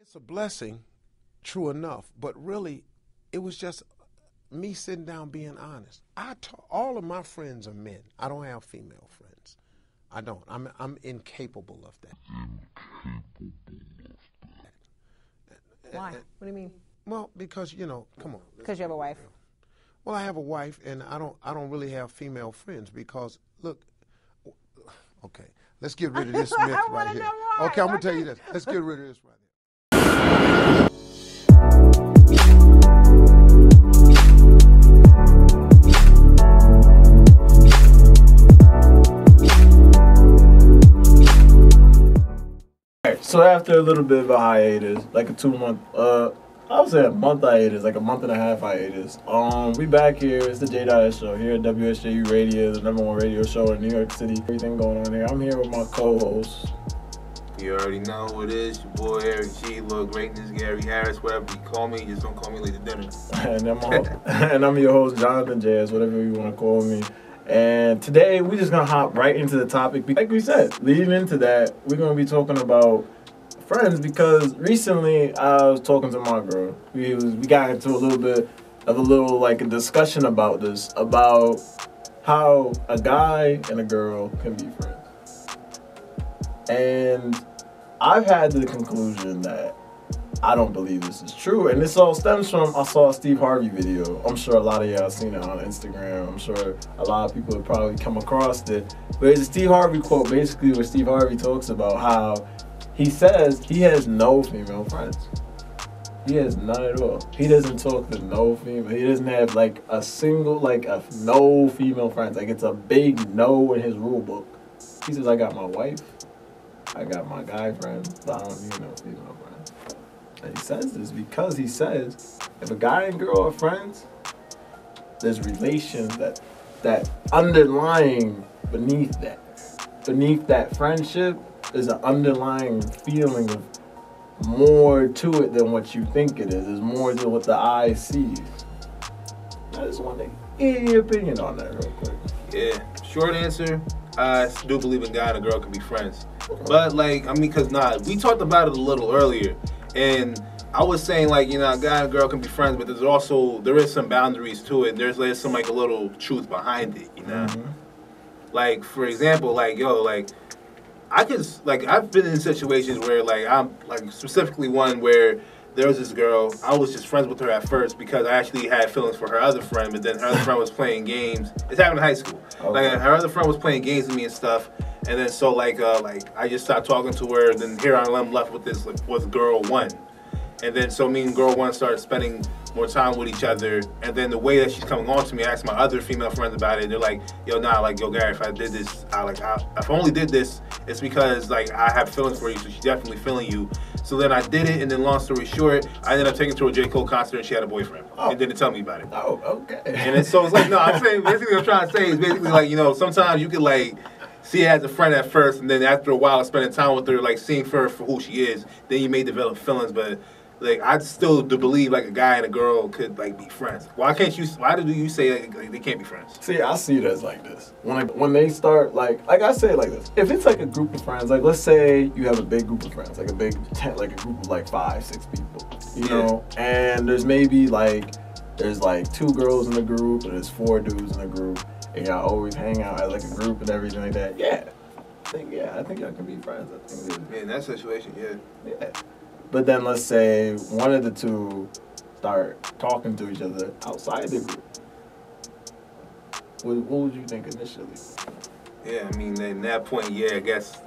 It's a blessing, true enough, but really, it was just me sitting down being honest. All of my friends are men. I don't have female friends. I don't. I'm incapable of that. Why? What do you mean? Well, because, you know, come on. Because you have a wife. Well, I have a wife, and I don't really have female friends because, look, okay, let's get rid of this myth right here. Okay, I'm gonna tell you this. Let's get rid of this right here. So after a little bit of a hiatus, like a 2-month, I would say a month hiatus, like a month and a half hiatus. We back here. It's the JdotStudios show here at WSJU Radio, the #1 radio show in New York City. Everything going on here. I'm here with my co-host. You already know who it is. Your boy Eric G, Lil Greatness, Gary Harris, whatever you call me. Just don't call me late to dinner. And I'm your host, Jonathan Jazz, whatever you want to call me. And today we're just gonna hop right into the topic. Like we said, leading into that, we're gonna be talking about friends, because recently I was talking to my girl. We got into a little bit of a discussion about this, about how a guy and a girl can be friends. And I've had the conclusion that I don't believe this is true, and this all stems from, I saw a Steve Harvey video. I'm sure a lot of y'all have seen it on Instagram. I'm sure a lot of people have probably come across it. But there's a Steve Harvey quote, basically, where Steve Harvey talks about how he says he has no female friends. He has none at all. He doesn't talk to no female. He doesn't have like a single, no female friends. Like, it's a big no in his rule book. He says, I got my wife, I got my guy friends, but I don't need no female friends. And he says this because he says if a guy and girl are friends, there's relations that underlying beneath that friendship, there's an underlying feeling of more to it than what you think it is. There's more to what the eye sees. I just want to get your opinion on that real quick. Yeah, short answer, I do believe a guy and a girl can be friends. But because we talked about it a little earlier, and I was saying a guy and a girl can be friends, but there is some boundaries to it. There's a little truth behind it, you know? Mm-hmm. Like, for example, I've been in situations where, I'm, specifically one where there was this girl, I was just friends with her at first because I actually had feelings for her other friend, but then her other friend was playing games. It's happened in high school. Okay. Her other friend was playing games with me and stuff, and then so, I just stopped talking to her, and then here I'm left with this, with girl one. And then so me and girl one started spending more time with each other, and then the way that she's coming on to me, I asked my other female friends about it, and they're like, yo, Gary, if I did this, if I only did this, it's because, I have feelings for you, so she's definitely feeling you. So then I did it, and then long story short, I ended up taking her to a J. Cole concert, and she had a boyfriend, and didn't tell me about it. Oh, okay. And then, so it's I'm saying, basically what I'm trying to say is basically, sometimes you could, see her as a friend at first, and then after a while of spending time with her, seeing her for who she is, then you may develop feelings, but I still do believe a guy and a girl could be friends. Why do you say they can't be friends? See, I see it as like this. When they start I say it like this. If it's a group of friends, let's say you have a big group of friends, a big tent, a group of 5, 6 people, you know, and there's maybe there's 2 girls in the group and there's 4 dudes in the group, and y'all always hang out as a group and everything like that. Yeah, I think y'all can be friends. In that situation, yeah. But then let's say one of the 2 start talking to each other outside the group. What would you think initially? Yeah, I mean, at that point, I guess,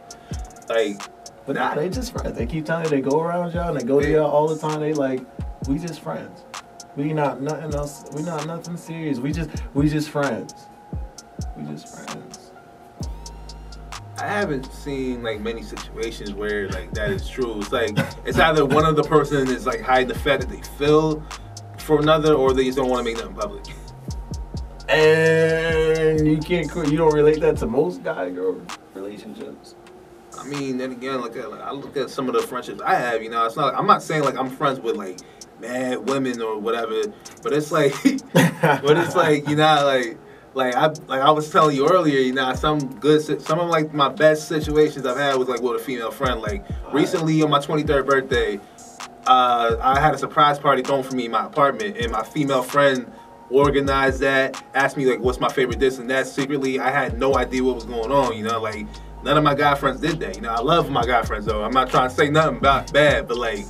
But nah, they just friends. They keep telling you they go around y'all and they go to y'all all the time. They we just friends. We not nothing else. We not nothing serious. We just friends. We just friends. I haven't seen many situations where that is true. It's either one of the person is hide the fact that they feel for another, or they just don't want to make nothing public. And you don't relate that to most guy-girl relationships. I mean, then again, I look at some of the friendships I have. It's not. I'm not saying I'm friends with mad women or whatever, but it's I was telling you earlier, some of my best situations I've had was with a female friend. Recently on my 23rd birthday, I had a surprise party thrown for me in my apartment, and my female friend organized that, asked me like what's my favorite this and that. Secretly, I had no idea what was going on, you know, like none of my guy friends did that. You know, I love my guy friends though. I'm not trying to say nothing about bad, but like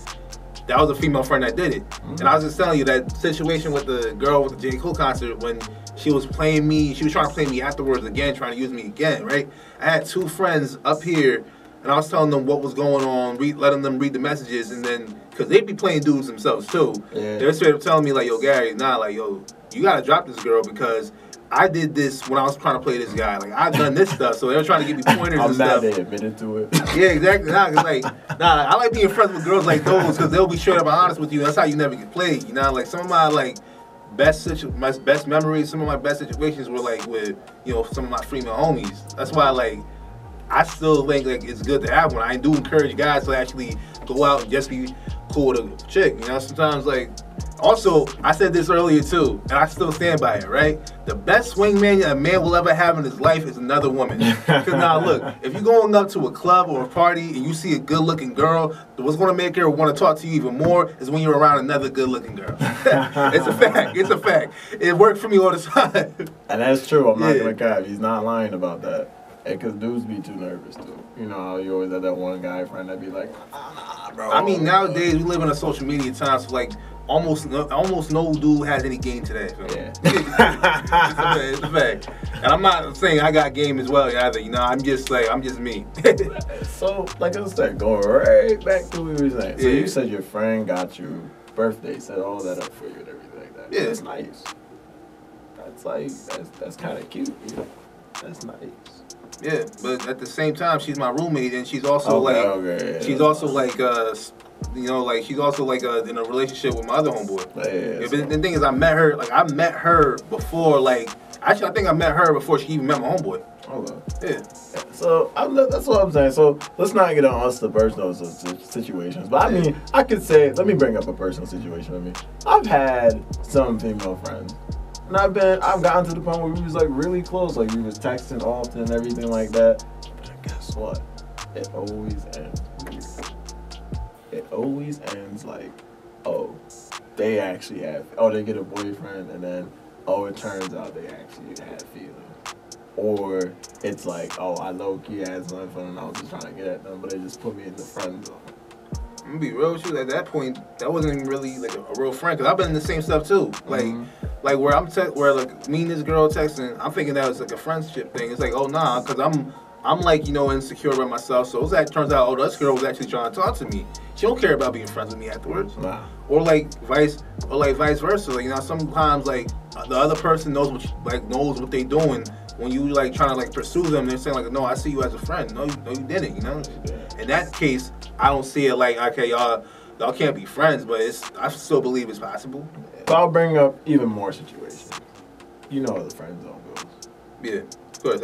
that was a female friend that did it. Mm-hmm. And I was just telling you that situation with the girl with the J. Cole concert when she was playing me, she was trying to play me afterwards again, trying to use me again, right? I had two friends up here, and I was telling them what was going on, letting them read the messages, and then, because they'd be playing dudes themselves too. Yeah. They were straight up telling me like, yo, Gary, nah, like, yo, you gotta drop this girl because I did this when I was trying to play this guy. Like, I've done this stuff, so they were trying to give me pointers and stuff. I'm mad they admitted to it. Yeah, exactly. Nah, I like being friends with girls like those because they'll be straight up and honest with you. That's how you never get played, you know? Like, some of my, like, my best memories, some of my best situations were, like, with, you know, some of my female homies. That's why, like, I still think, like, it's good to have one. I do encourage guys to actually go out and just be cool with a chick, you know? Sometimes, like, also, I said this earlier too, and I still stand by it, right? The best swingman a man will ever have in his life is another woman. Because now look, if you're going up to a club or a party and you see a good-looking girl, what's going to make her want to talk to you even more is when you're around another good-looking girl. It's a fact. It's a fact. It worked for me all the time. And that's true. I'm not going to cap. He's not lying about that. Because dudes be too nervous too. You know how you always have that one guy friend that be like, nah, bro. I mean, nowadays we live in a social media time, so like, almost no dude has any game today. So. Yeah. It's a fact. And I'm not saying I got game as well either. You know, I'm just me. So, like I said, going right back to what we were saying. So you said your friend got you birthday, set all that up for you and everything like that. Yeah. That's nice. That's like that's kind of cute. You know? That's nice. Yeah, but at the same time, she's my roommate, and she's also she's also in a relationship with my other homeboy. The thing is, I met her before, like, actually, I think I met her before she even met my homeboy. Okay. Yeah. So that's what I'm saying. So let's not get on us the personal situations. But I mean, I could say, let me bring up a personal situation with me. I've had some female friends. And I've gotten to the point where we was like really close, like we was texting often and everything like that. But guess what? It always ends weird. It always ends like, oh, they get a boyfriend, and then, oh, it turns out they actually had feelings. Or it's like, oh, I low-key had some fun and I was just trying to get at them, but they just put me in the friend zone. I'm gonna be real with you. At that point, that wasn't even really like a real friend, because I've been in the same stuff too. Like, like where like me and this girl texting, I'm thinking that was like a friendship thing. It's like, oh nah, because I'm like, you know, insecure about myself. So it turns out, oh, this girl was actually trying to talk to me. She don't care about being friends with me afterwards. Nah. Or vice versa. Like, you know, sometimes like the other person knows what they doing. When you like trying to like pursue them, they're saying like, no, I see you as a friend. No, you didn't. You know. In that case, I don't see it like, okay, y'all can't be friends, but I still believe it's possible. But I'll bring up even more situations. You know how the friend zone goes. Yeah, of course.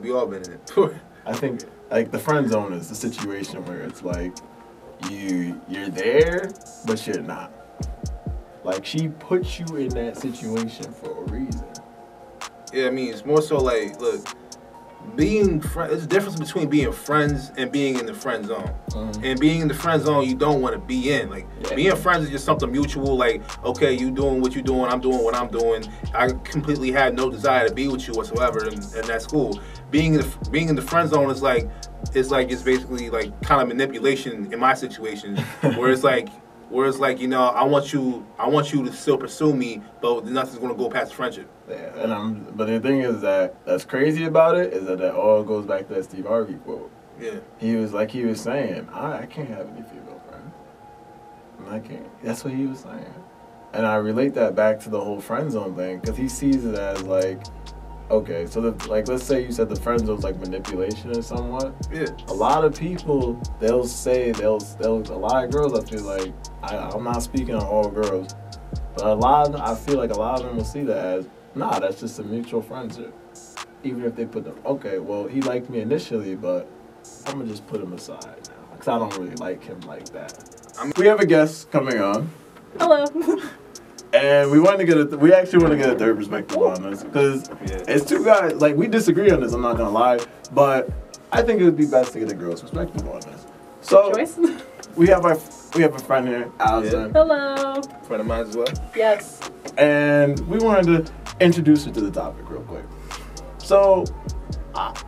We all been in it. I think like the friend zone is the situation where it's like you're there, but you're not. Like, she puts you in that situation for a reason. Yeah, I mean, it's more so like, look, there's a difference between being friends and being in the friend zone. And being in the friend zone, you don't want to be in. Like, being friends is just something mutual. Like, okay, you doing what you're doing, I'm doing what I'm doing. I completely have no desire to be with you whatsoever, and that's cool. Being in the friend zone is like, it's basically like kind of manipulation in my situation, where it's like, you know, I want you to still pursue me, but nothing's gonna go past friendship. Yeah, but the thing is that's crazy about it is that all goes back to that Steve Harvey quote. Yeah. He was saying, I can't have any female friends. And I can't. That's what he was saying. And I relate that back to the whole friend zone thing, because he sees it as like, okay, so let's say you said the friend zone's like manipulation or somewhat. Yeah. A lot of people, they'll a lot of girls, I feel like, I'm not speaking on all girls, but I feel like a lot of them will see that as, nah, that's just a mutual friendship. Even if they put them, okay, well, he liked me initially, but I'm gonna just put him aside now, because I don't really like him like that. We have a guest coming on. Hello. And we actually want to get a third perspective on this, because it's two guys, like, we disagree on this, I'm not gonna lie, but I think it would be best to get a girl's perspective on this. So, choice. We have our we have a friend here, Allison. Hello. Friend of mine as well. Yes. And we wanted to introduce her to the topic real quick. So,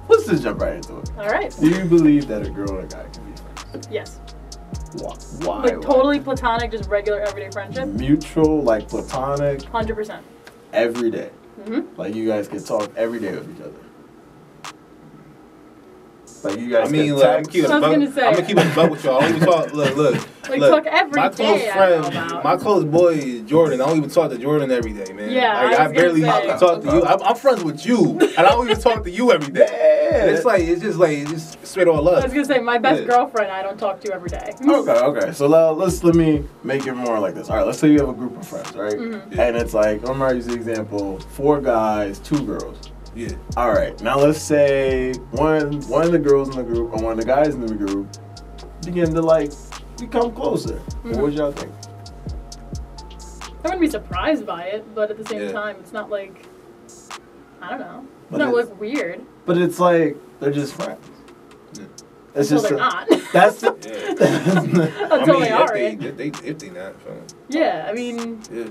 let's just jump right into it. All right. Do you believe that a girl and a guy can be friends? Yes. Why? Like totally platonic, just regular everyday friendship. Mutual, like platonic, 100%. every day. Mm-hmm. Like you guys can talk every day with each other. Like you guys I mean, can look, I'm text. gonna keep it bug with y'all. I don't even talk. Look. Like look, talk every my close day, I friend, know about. my close boy is Jordan. I don't even talk to Jordan every day, man. Yeah, like, I I was barely gonna say. talk to you. I'm friends with you, and I don't even talk to you every day. Yeah. It's just straight all love. I was gonna say my best Yeah. girlfriend I don't talk to every day. Okay. So let me make it more like this. All right, let's say you have a group of friends, right? Mm-hmm. And it's like, I'm gonna use the example: 4 guys, 2 girls. Yeah. All right. Now let's say one of the girls in the group or one of the guys in the group begin to like become closer. Mm-hmm. What would y'all think? I wouldn't be surprised by it, but at the same Yeah. time, it's not like I don't know. It's But not it's- like weird. But it's like they're just friends. Yeah. It's Until just they're not. That's Yeah. Until they are. if they not. Yeah, I mean, Yeah.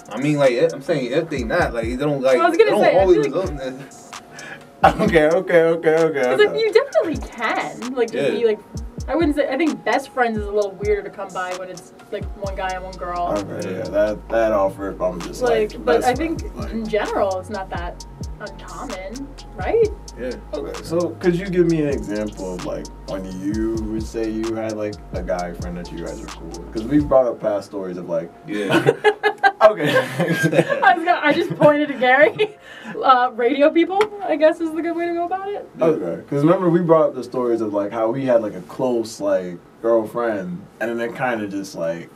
I mean, like, I'm saying if they not, like, they don't, like, I was gonna they don't say, I always feel like- result in okay. because like you definitely can, like, just Yeah. be like. I wouldn't say. I think best friends is a little weirder to come by when it's like one guy and one girl. Okay, yeah, that offer. I'm just Like, but best I think friends, like- in general, it's not that uncommon, right? Yeah. Okay, so could you give me an example of like when you would say you had like a guy friend that you guys were cool with? Because we brought up past stories of like, Yeah. okay, I just pointed to Gary. Radio people, I guess, is the good way to go about it. okay. Because remember we brought up the stories of like how we had like a close like girlfriend, and then it kind of just like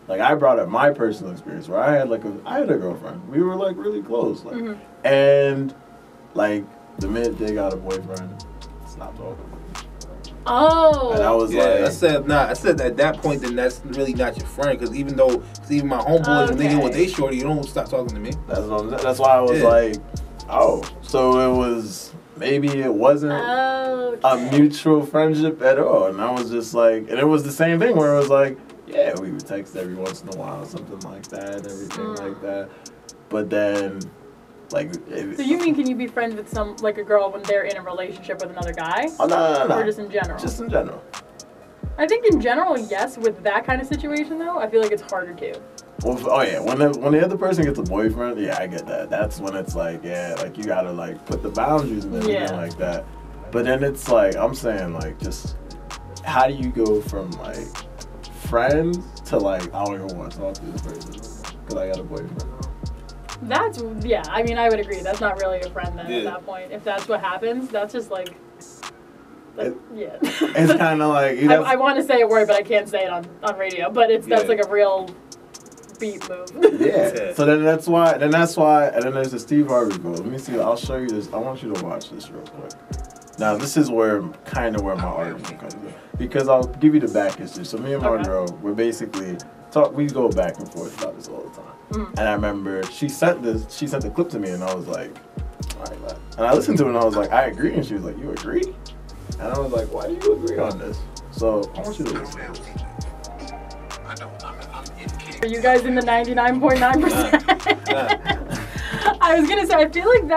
I brought up my personal experience where I had a girlfriend. We were like really close, like, Mm-hmm. and like the minute they got a boyfriend, stopped talking. Oh. And I was Yeah, like, I said at that point, then that's really not your friend. Because even my homeboys, when they get with they shorty, you don't stop talking to me. that's why I was Yeah. like, oh, so it was maybe it wasn't a Okay. mutual friendship at all, and I was just like, and it was the same thing where it was like, yeah, we would text every once in a while, something like that, and everything like that, but then. Like, So you mean can you be friends with a girl when they're in a relationship with another guy? oh, no. Or just in general? Just in general. I think in general, yes. With that kind of situation, though, I feel like it's harder to. Well, oh yeah, when the other person gets a boyfriend, yeah, I get that. That's when it's like, yeah, like you gotta like put the boundaries and everything Yeah. like that. But then it's like, I'm saying like, just how do you go from like friends to like I don't even want to talk to this person because I got a boyfriend. Yeah. I mean, I would agree. That's not really a friend then Yeah. at that point. If that's what happens, that's just like yeah. It's kind of like I want to say a word, but I can't say it on radio. But that's Yeah. like a real beat move. yeah. So then that's why, and then there's the Steve Harvey quote. Let me see. I'll show you this. I want you to watch this real quick. Now this is where my argument comes in because I'll give you the back history. So me and my Okay. girl, we're basically we go back and forth about this all the time. And I remember she sent the clip to me, and I was like, all right, lad. And I listened to it, and I was like, I agree. And she was like, you agree? And I was like, why do you agree on this? So I want you to listen. Are you guys in the 99.9%? I was gonna say, I feel like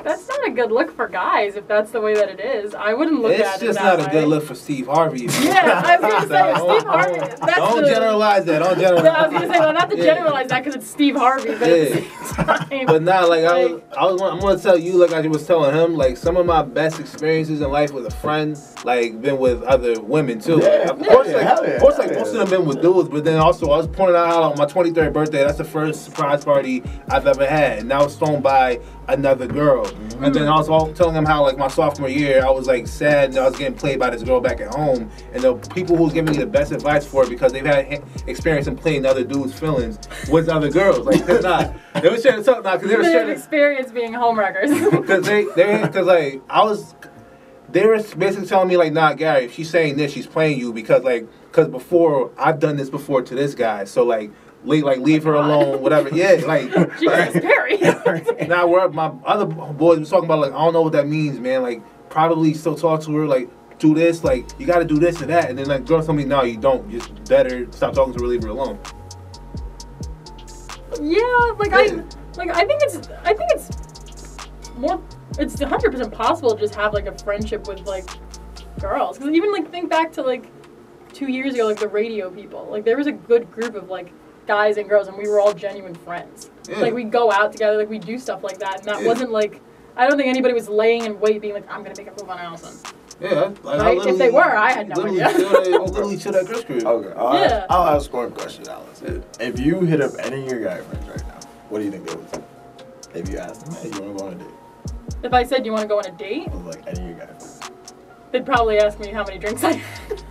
that's not a good look for guys if that's the way that it is. I wouldn't look It's at it just that not a way. good look for Steve Harvey. Yeah, I was gonna say Steve Harvey. Don't generalize that. Don't generalize. Yeah, I was gonna say, well, not to Yeah. generalize that because it's Steve Harvey, but at the same time. But nah, like I'm gonna tell you, like I was telling him, like some of my best experiences in life with a friend, like been with other women too. Yeah, Of course, yeah, hell yeah, of course, hell most yeah. of them been with dudes, but then also I was pointing out how on my 23rd birthday, that's the first surprise party I've ever had, and that was thrown by another girl. And then I was all telling him how like my sophomore year, I was like sad and I was getting played by this girl back at home, and the people who was giving me the best advice for it because they've had experience in playing other dudes' feelings with other girls. Like they're not. They were sharing something because they were They have sharing experience being homewreckers. because like they were basically telling me like, nah, Gary, if she's saying this, she's playing you because before I've done this before to this guy, so like leave her alone, whatever. Yeah, like Jesus, Gary. now my other boys was talking about like I don't know what that means, man. Like probably still talk to her, like do this, like, you gotta do this and that, and then like girls tell me, no, you don't. Just better stop talking to her, leave her alone. Yeah, like I think it's more. It's 100% possible to just have like a friendship with like girls. Because even like think back to like 2 years ago, like the radio people. Like there was a good group of like guys and girls, and we were all genuine friends. Yeah. Like we go out together, like we do stuff like that, and that wasn't like. I don't think anybody was laying in wait, being like, I'm gonna make a move on Allison. Yeah, right? If they were, I had no idea. Literally chill that Chris crib. Okay, Yeah. I'll ask one question, Alice. If you hit up any of your guy friends right now, what do you think they would say? If you asked them, hey, you want to go on a date? If I said, you want to go on a date? With like any of your guy friends. They'd probably ask me how many drinks I had.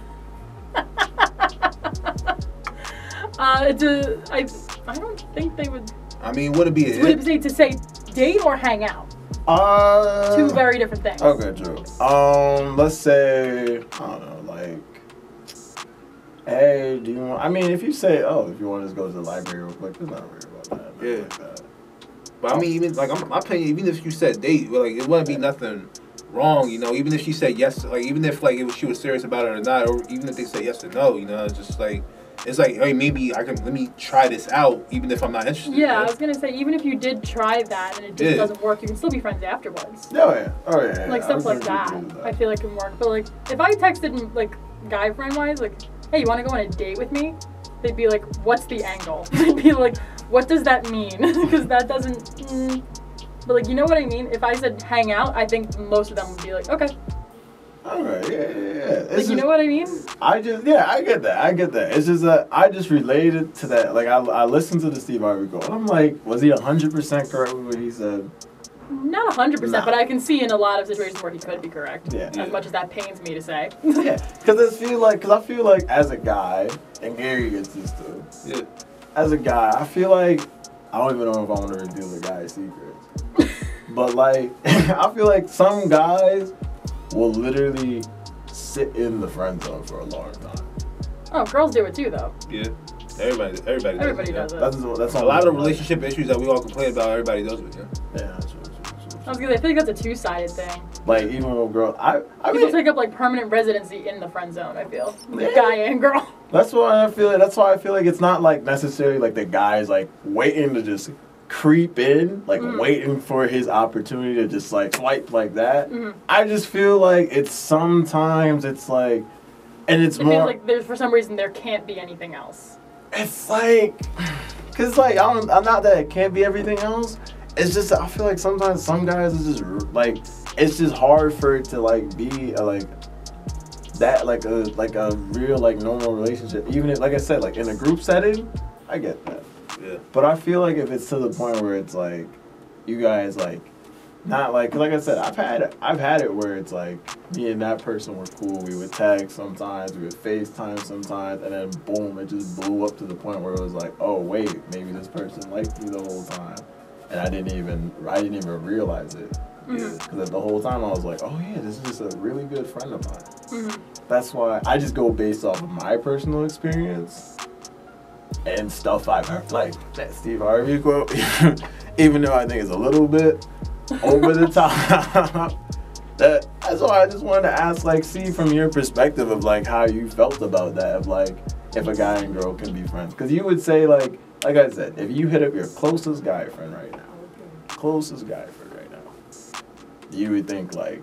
I don't think they would. I mean, would it be a Would it be to say date or hang out? Two very different things. Okay, true. Let's say, I don't know, like, hey, do you want, I mean, if you say, oh, if you want to just go to the library real quick, there's nothing weird about that. Yeah. Like that. But I mean, even, like, my opinion, even if you said date, like, it wouldn't be nothing wrong, you know, even if she said yes, like, even if, like, she was serious about it or not, or even if they said yes or no, you know, it's just, like, it's like, hey, maybe let me try this out, even if I'm not interested. Yeah, I was going to say, even if you did try that and it just doesn't work, you can still be friends afterwards. Oh, yeah. Like, stuff like that, I feel like can work. But, like, if I texted, like, guy friend-wise, like, hey, you want to go on a date with me? They'd be like, what's the angle? They'd be like, what does that mean? Because that doesn't... But, like, you know what I mean? If I said hang out, I think most of them would be like, okay. Alright, yeah. Like, you know what I mean? I get that. It's just that I just related to that. Like, I listened to the Steve Harvey quote, and I'm like, was he 100% correct with what he said? Not 100%, but I can see in a lot of situations where he could be correct. Yeah. As much as that pains me to say. Yeah, because I feel like as a guy, and Gary gets this too. Yeah. As a guy, I feel like I don't even know if I want to reveal the guy's secrets, but like I feel like some guys will literally sit in the friend zone for a long time. Oh, girls do it too, though. Yeah. Everybody does it. That's a lot of relationship issues that we all complain about. Everybody does it. Yeah, that's true. I was gonna say, I feel like that's a two-sided thing. Like even with girls, people take up like permanent residency in the friend zone. I feel guy and girl. That's why I feel like it's not like necessarily like the guy's like waiting to just creep in, like waiting for his opportunity to just like swipe like that. I just feel like it's sometimes it's like, and it feels like there's for some reason there can't be anything else. It's like, cause like I'm not that it can't be everything else. It's just I feel like sometimes some guys is just like it's just hard for it to like be like that like a real like normal relationship. Even if, like I said, like in a group setting, I get that. Yeah. But I feel like if it's to the point where it's like you guys like not like, cause like I said, I've had it where it's like me and that person were cool. We would text sometimes, we would FaceTime sometimes, and then boom, it just blew up to the point where it was like, oh wait, maybe this person liked me the whole time. And I didn't even realize it. Because the whole time I was like, oh yeah, this is just a really good friend of mine. That's why I just go based off of my personal experience and stuff I've heard. Like that Steve Harvey quote, even though I think it's a little bit over the top. That's why I just wanted to ask, like, see from your perspective of like how you felt about that, of like if a guy and girl can be friends. Because you would say like I said, if you hit up your closest guy friend right now, you would think like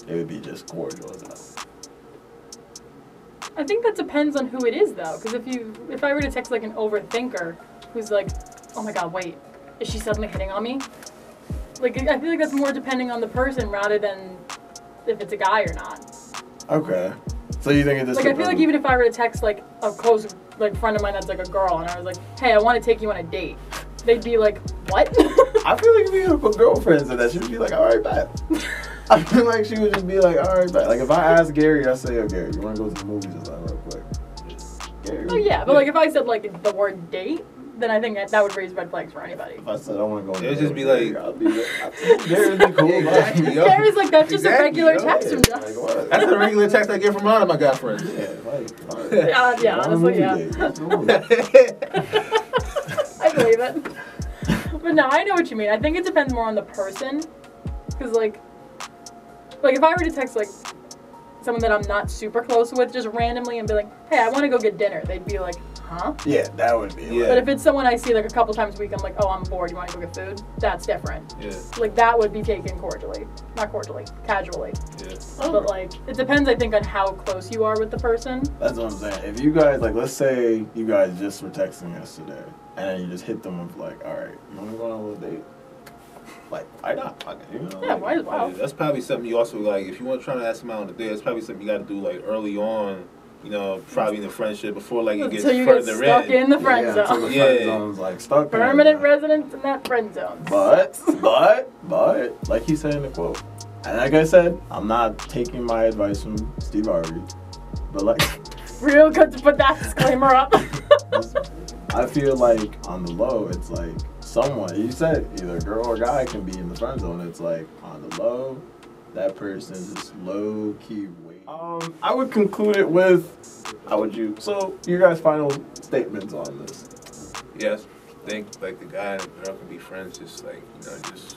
it would be just cordial as hell. I think that depends on who it is though, because if I were to text like an overthinker who's like, oh my god, wait, is she suddenly hitting on me? Like I feel like that's more depending on the person rather than if it's a guy or not. Okay. So you think it just like I feel like even if I were to text like a close like friend of mine that's like a girl and I was like, hey, I want to take you on a date, they'd be like, what? I feel like if you have a girlfriend and that, she would be like, all right, bet. I feel like she would just be like, all right, bet. Like if I ask Gary, I say, oh Gary, you want to go to the movies or something real quick? Gary. Oh yeah, but like if I said like the word date, then I think that would raise red flags for anybody. If I said I want to go, it would just be like, Gary'd be cool. Exactly, Gary's like, that's just a regular text from John. Like, that's a regular text I get from one of my guy friends. Yeah, honestly, yeah. I believe it. But no, I know what you mean. I think it depends more on the person, because like if I were to text like someone that I'm not super close with just randomly and be like, hey, I want to go get dinner, they'd be like, huh? Yeah, that would be. Yeah. But if it's someone I see like a couple times a week, I'm like, oh, I'm bored, you want to go get food? That's different. Yeah. Like, that would be taken cordially. Not cordially, casually. Yeah. But, like, it depends, I think, on how close you are with the person. That's what I'm saying. If you guys, like, let's say you guys just were texting yesterday, and then you just hit them with, like, all right, you want to go on a little date? Like, why not? Like, you know, Yeah, might as well. Yeah, that's probably something you also, like, if you want to try to ask them out on a date, that's probably something you got to do, like, early on, you know, probably in the friendship before, like, it gets Until you get further stuck in the friend until zone. the Yeah. friend zone's, like, stuck in. Permanent residence in that friend zone. But, like he said in the quote, and like I said, I'm not taking my advice from Steve Harvey, but, like, Real good to put that disclaimer up. I feel like on the low, it's like someone, you said either a girl or guy can be in the friend zone. It's like on the low, that person is just low key waiting. I would conclude it with, how would you? So, your guys' final statements on this? Yes, I think, like, the guy and the girl can be friends, just, like, you know, just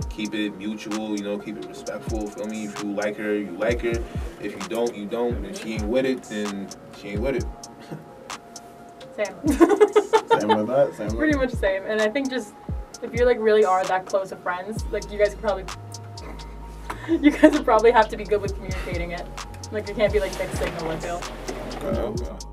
keep it mutual, you know, keep it respectful, feel me? If you like her, you like her. If you don't, you don't. And if she ain't with it, then she ain't with it. Same. Same with that? Same with Pretty much same. And I think just, if you, like, really are that close of friends, like, you guys would probably have to be good with communicating it. Like, it can't be, like, mixed signal, I feel. Okay.